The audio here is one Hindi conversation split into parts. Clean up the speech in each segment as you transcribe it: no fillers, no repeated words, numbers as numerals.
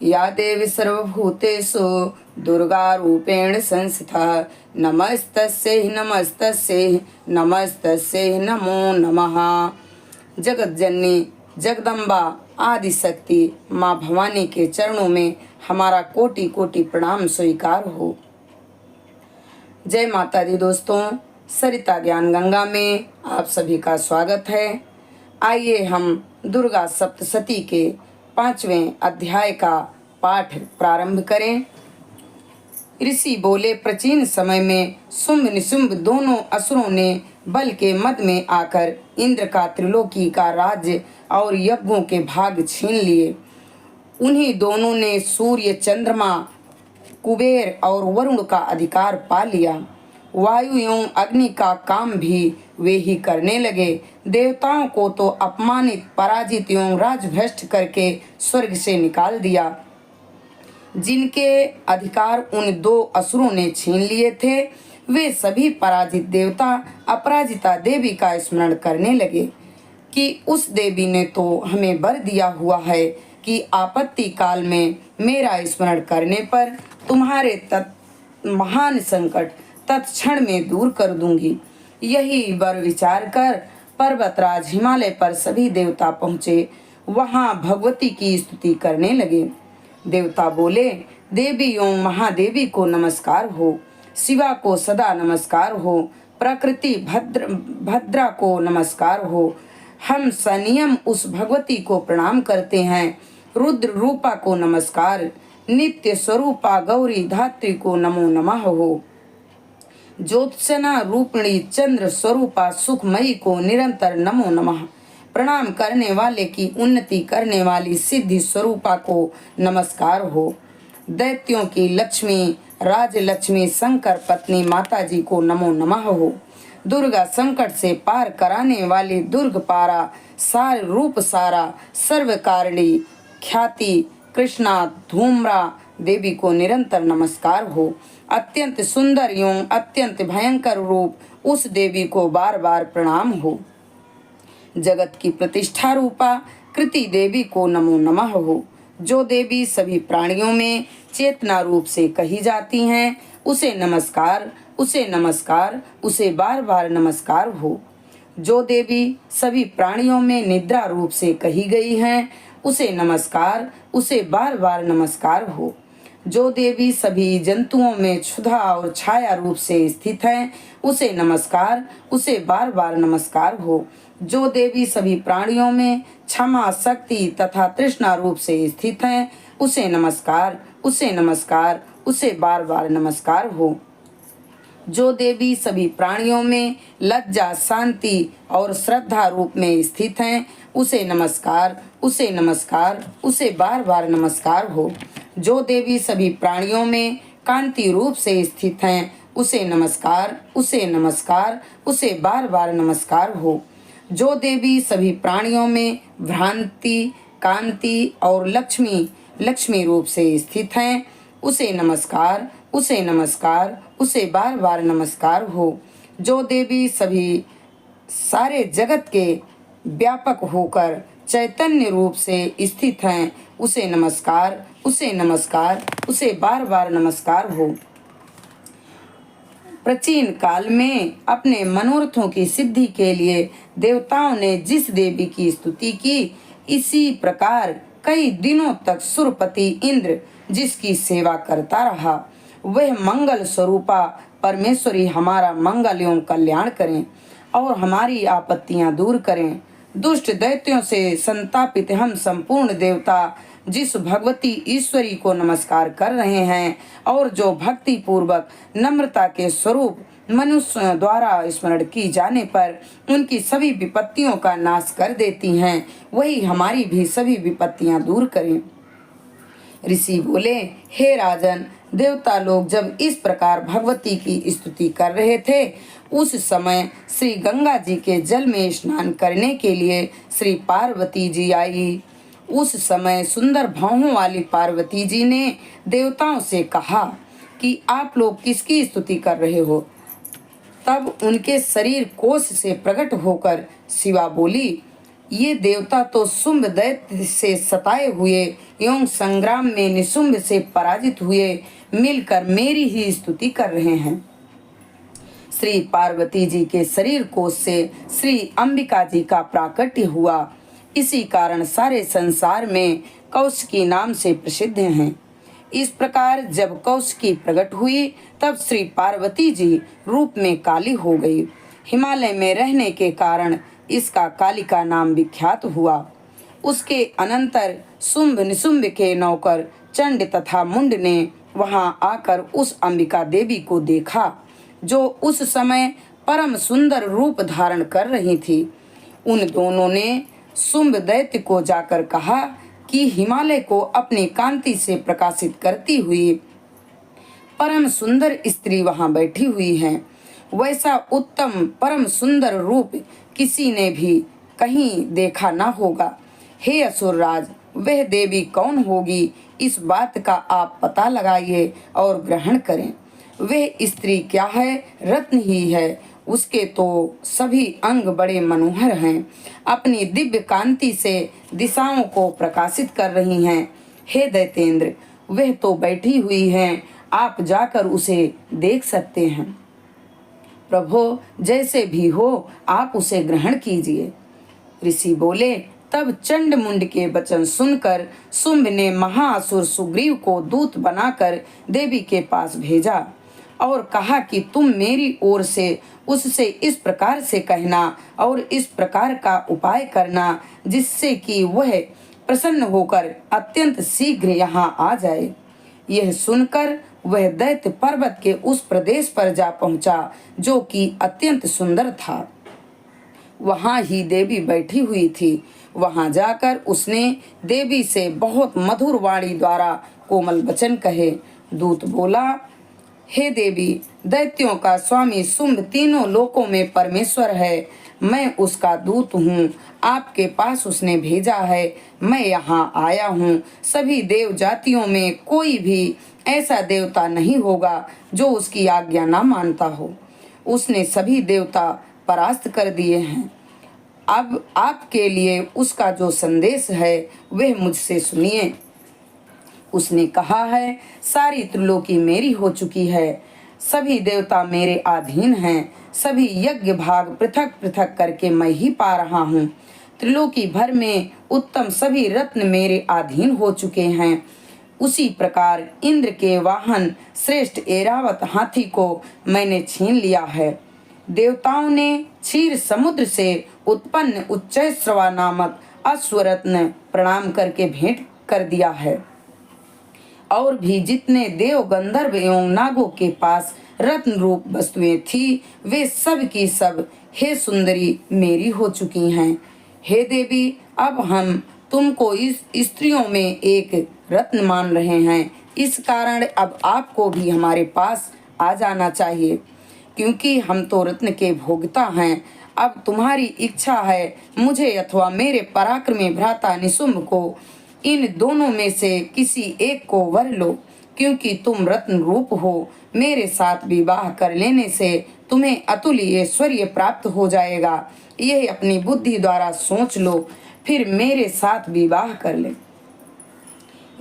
या देवी सर्वभूतेषु दुर्गा रूपेण संस्थिता नमस्तस्यै नमस्तस्यै नमस्तस्यै नमो नमः। जगत जननी जगदम्बा आदि शक्ति माँ भवानी के चरणों में हमारा कोटि कोटि प्रणाम स्वीकार हो। जय माता दी दोस्तों, सरिता ज्ञान गंगा में आप सभी का स्वागत है। आइए हम दुर्गा सप्तशती के 5वें अध्याय का पाठ प्रारंभ करें। ऋषि बोले, प्राचीन समय में शुंभ निशुंभ दोनों असुरों ने बल के मद में आकर इंद्र का त्रिलोकी का राज्य और यज्ञों के भाग छीन लिए। उन्हीं दोनों ने सूर्य, चंद्रमा, कुबेर और वरुण का अधिकार पा लिया। वायु एवं अग्नि का काम भी वे ही करने लगे। देवताओं को तो अपमानित, पराजित एवं राजभ्रष्ट करके स्वर्ग से निकाल दिया। जिनके अधिकार उन दो असुरों ने छीन लिए थे, वे सभी पराजित देवता अपराजिता देवी का स्मरण करने लगे कि उस देवी ने तो हमें वर दिया हुआ है कि आपत्ति काल में मेरा स्मरण करने पर तुम्हारे महान संकट तत्क्षण में दूर कर दूंगी। यही वर विचार कर पर्वतराज हिमालय पर सभी देवता पहुँचे। वहाँ भगवती की स्तुति करने लगे। देवता बोले, देवी एवं महादेवी को नमस्कार हो, शिवा को सदा नमस्कार हो, प्रकृति भद्रा को नमस्कार हो। हम सनियम उस भगवती को प्रणाम करते हैं। रुद्र रूपा को नमस्कार, नित्य स्वरूपा गौरी धात्री को नमो नमः हो। ज्योत्सना रूपिणी चंद्र स्वरूपा सुखमयी को निरंतर नमो नमः। प्रणाम करने वाले की उन्नति करने वाली सिद्धि स्वरूपा को नमस्कार हो। दैत्यों की लक्ष्मी राजलक्ष्मी शंकर पत्नी माता जी को नमो नमः हो। दुर्गा संकट से पार कराने वाली दुर्ग पारा सार रूप सारा सर्वकारिणी ख्याति कृष्णा धूम्रा देवी को निरंतर नमस्कार हो। अत्यंत सुंदर एवं अत्यंत भयंकर रूप उस देवी को बार बार प्रणाम हो। जगत की प्रतिष्ठा रूपा कृति देवी को नमो नमः हो। जो देवी सभी प्राणियों में चेतना रूप से कही जाती हैं, उसे नमस्कार, उसे नमस्कार, उसे बार बार नमस्कार हो। जो देवी सभी प्राणियों में निद्रा रूप से कही गई हैं, उसे नमस्कार, उसे बार बार नमस्कार हो। जो देवी सभी जंतुओं में क्षुधा और छाया रूप से स्थित है, उसे नमस्कार, उसे बार बार नमस्कार हो। जो देवी सभी प्राणियों में क्षमा शक्ति तथा तृष्णा रूप से स्थित है, उसे नमस्कार, उसे नमस्कार, उसे बार बार नमस्कार हो। जो देवी सभी प्राणियों में लज्जा शांति और श्रद्धा रूप में स्थित हैं, उसे नमस्कार, उसे नमस्कार, उसे बार बार नमस्कार हो। जो देवी सभी प्राणियों में कांति रूप से स्थित हैं, उसे नमस्कार, उसे नमस्कार, उसे बार बार नमस्कार हो। जो देवी सभी प्राणियों में भ्रांति कांति और लक्ष्मी रूप से स्थित हैं, उसे नमस्कार, उसे नमस्कार, उसे बार बार नमस्कार हो। जो देवी सभी सारे जगत के व्यापक होकर चैतन्य रूप से स्थित हैं, उसे नमस्कार, उसे नमस्कार, उसे बार बार नमस्कार हो। प्राचीन काल में अपने मनोरथों की सिद्धि के लिए देवताओं ने जिस देवी की स्तुति की, इसी प्रकार कई दिनों तक सुरपति इंद्र जिसकी सेवा करता रहा, वह मंगल स्वरूपा परमेश्वरी हमारा मंगल एवं कल्याण करें और हमारी आपत्तियां दूर करें। दुष्ट दैत्यों से संतापित हम संपूर्ण देवता जिस भगवती ईश्वरी को नमस्कार कर रहे हैं और जो भक्ति पूर्वक नम्रता के स्वरूप मनुष्य द्वारा स्मरण की जाने पर उनकी सभी विपत्तियों का नाश कर देती हैं, वही हमारी भी सभी विपत्तियां दूर करें। ऋषि बोले, हे राजन, देवता लोग जब इस प्रकार भगवती की स्तुति कर रहे थे, उस समय श्री गंगा जी के जल में स्नान करने के लिए श्री पार्वती जी आई। उस समय सुंदर भावों वाली पार्वती जी ने देवताओं से कहा कि आप लोग किसकी स्तुति कर रहे हो। तब उनके शरीर कोश से प्रकट होकर शिवा बोली, ये देवता तो शुंभ दैत्य से सताए हुए एवं संग्राम में निशुंभ से पराजित हुए मिलकर मेरी ही स्तुति कर रहे हैं। श्री पार्वती जी के शरीर कोश से श्री अंबिका जी का प्राकट्य हुआ। इसी कारण सारे संसार में कौशिकी नाम से प्रसिद्ध हैं। इस प्रकार जब कौशिकी प्रकट हुई तब श्री पार्वती जी रूप में काली हो गई। हिमालय में रहने के कारण इसका कालिका नाम विख्यात हुआ। उसके अनंतर शुंभ निशुंभ के नौकर चंड तथा मुंड ने वहां आकर उस अंबिका देवी को देखा जो उस समय परम सुंदर रूप धारण कर रही थी। उन दोनों ने शुंभ दैत्य को जाकर कहा कि हिमालय को अपनी कांति से प्रकाशित करती हुई परम सुंदर स्त्री वहां बैठी हुई है। वैसा उत्तम परम सुंदर रूप किसी ने भी कहीं देखा न होगा। हे असुरराज, वह देवी कौन होगी, इस बात का आप पता लगाइए और ग्रहण करें। वह स्त्री क्या है? रत्न ही है। उसके तो सभी अंग बड़े मनोहर हैं, अपनी दिव्य कांति से दिशाओं को प्रकाशित कर रही हैं। हे दैतेंद्र, वह तो बैठी हुई हैं, आप जाकर उसे देख सकते हैं। प्रभो, जैसे भी हो आप उसे ग्रहण कीजिए। ऋषि बोले। तब चंड मुंड के वचन सुनकर शुंभ ने महाअसुर सुग्रीव को दूत बनाकर देवी के पास भेजा और कहा कि तुम मेरी ओर से उससे इस प्रकार से कहना और इस प्रकार का उपाय करना जिससे कि वह प्रसन्न होकर अत्यंत शीघ्र यहाँ आ जाए। यह सुनकर वह दैत्य पर्वत के उस प्रदेश पर जा पहुंचा जो कि अत्यंत सुंदर था। वहां ही देवी बैठी हुई थी। वहां जाकर उसने देवी से बहुत मधुर वाणी द्वारा कोमल वचन कहे। दूत बोला, हे देवी, दैत्यों का स्वामी शुंभ तीनों लोकों में परमेश्वर है। मैं उसका दूत हूँ, आपके पास उसने भेजा है। मैं यहाँ आया हूँ। सभी देव जातियों में कोई भी ऐसा देवता नहीं होगा जो उसकी आज्ञा ना मानता हो। उसने सभी देवता परास्त कर दिए हैं। अब आपके लिए उसका जो संदेश है वह मुझसे सुनिए। उसने कहा है, सारी त्रिलोकी मेरी हो चुकी है। सभी देवता मेरे अधीन हैं। सभी यज्ञ भाग पृथक पृथक करके मैं ही पा रहा हूँ। त्रिलोकी भर में उत्तम सभी रत्न मेरे अधीन हो चुके हैं। उसी प्रकार इंद्र के वाहन श्रेष्ठ ऐरावत हाथी को मैंने छीन लिया है। देवताओं ने क्षीर समुद्र से उत्पन्न उच्चैश्रवा नामक अश्वरत्न प्रणाम करके भेंट कर दिया है। और भी जितने देव गंधर्व एवं नागों के पास रत्न रूप वस्तुएं थी वे सब की सब हे सुंदरी मेरी हो चुकी हैं। हे देवी, अब हम तुमको इस स्त्रियों में एक रत्न मान रहे हैं। इस कारण अब आपको भी हमारे पास आ जाना चाहिए, क्योंकि हम तो रत्न के भोगता हैं। अब तुम्हारी इच्छा है मुझे अथवा मेरे पराक्रमी भ्राता निशुंभ को इन दोनों में से किसी एक को वर लो, क्योंकि तुम रत्न रूप हो। मेरे साथ विवाह कर लेने से तुम्हें अतुल्य ऐश्वर्य प्राप्त हो जाएगा। यह अपनी बुद्धि द्वारा सोच लो, फिर मेरे साथ विवाह कर ले।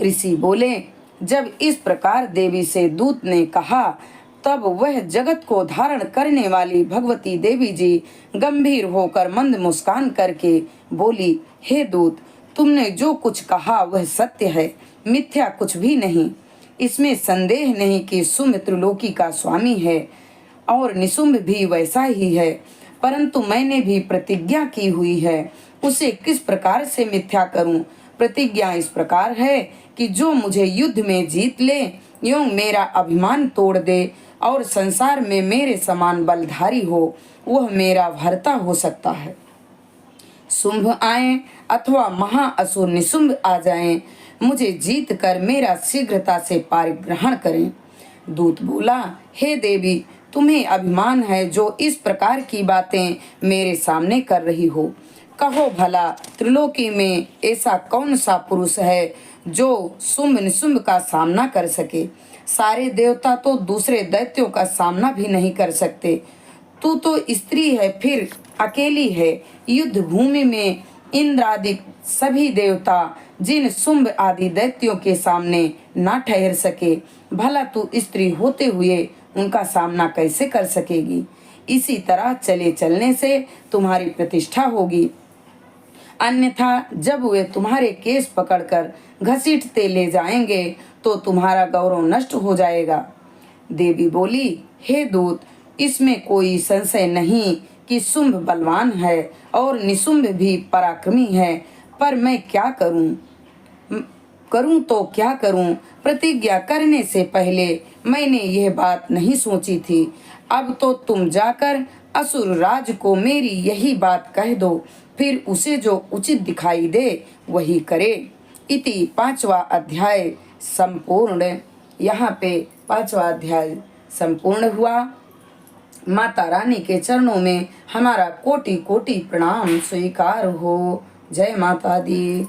ऋषि बोले, जब इस प्रकार देवी से दूत ने कहा तब वह जगत को धारण करने वाली भगवती देवी जी गंभीर होकर मंद मुस्कान करके बोली, हे दूत, तुमने जो कुछ कहा वह सत्य है, मिथ्या कुछ भी नहीं। इसमें संदेह नहीं कि शुंभ त्रिलोकी का स्वामी है और निशुंभ भी वैसा ही है, परंतु मैंने भी प्रतिज्ञा की हुई है, उसे किस प्रकार से मिथ्या करूं। प्रतिज्ञा इस प्रकार है कि जो मुझे युद्ध में जीत ले एवं मेरा अभिमान तोड़ दे और संसार में मेरे समान बलधारी हो, वह मेरा भर्ता हो सकता है। शुंभ आए अथवा महाअसुर निशुंभ आ जाएं, मुझे जीत कर मेरा शीघ्रता से पारिग्रहण करें। दूत बोला, हे देवी, तुम्हें अभिमान है जो इस प्रकार की बातें मेरे सामने कर रही हो। कहो भला, त्रिलोकी में ऐसा कौन सा पुरुष है जो शुंभ निशुंभ का सामना कर सके। सारे देवता तो दूसरे दैत्यों का सामना भी नहीं कर सकते। तू तो स्त्री है, फिर अकेली है। युद्ध भूमि में इंद्रादि सभी देवता जिन शुंभ आदि दैत्यों के सामने ना ठहर सके, भला तू स्त्री होते हुए उनका सामना कैसे कर सकेगी। इसी तरह चले चलने से तुम्हारी प्रतिष्ठा होगी, अन्यथा जब वे तुम्हारे केस पकड़कर घसीटते ले जाएंगे तो तुम्हारा गौरव नष्ट हो जाएगा। देवी बोली, हे दूत, इसमें कोई संशय नहीं कि शुंभ बलवान है और निशुंभ भी पराक्रमी है, पर मैं क्या करूं तो क्या करूं। प्रतिज्ञा करने से पहले मैंने यह बात नहीं सोची थी। अब तो तुम जाकर असुर राज को मेरी यही बात कह दो, फिर उसे जो उचित दिखाई दे वही करे। इति 5वां अध्याय संपूर्ण। यहाँ पे 5वां अध्याय संपूर्ण हुआ। माता रानी के चरणों में हमारा कोटि कोटि प्रणाम स्वीकार हो। जय माता दी।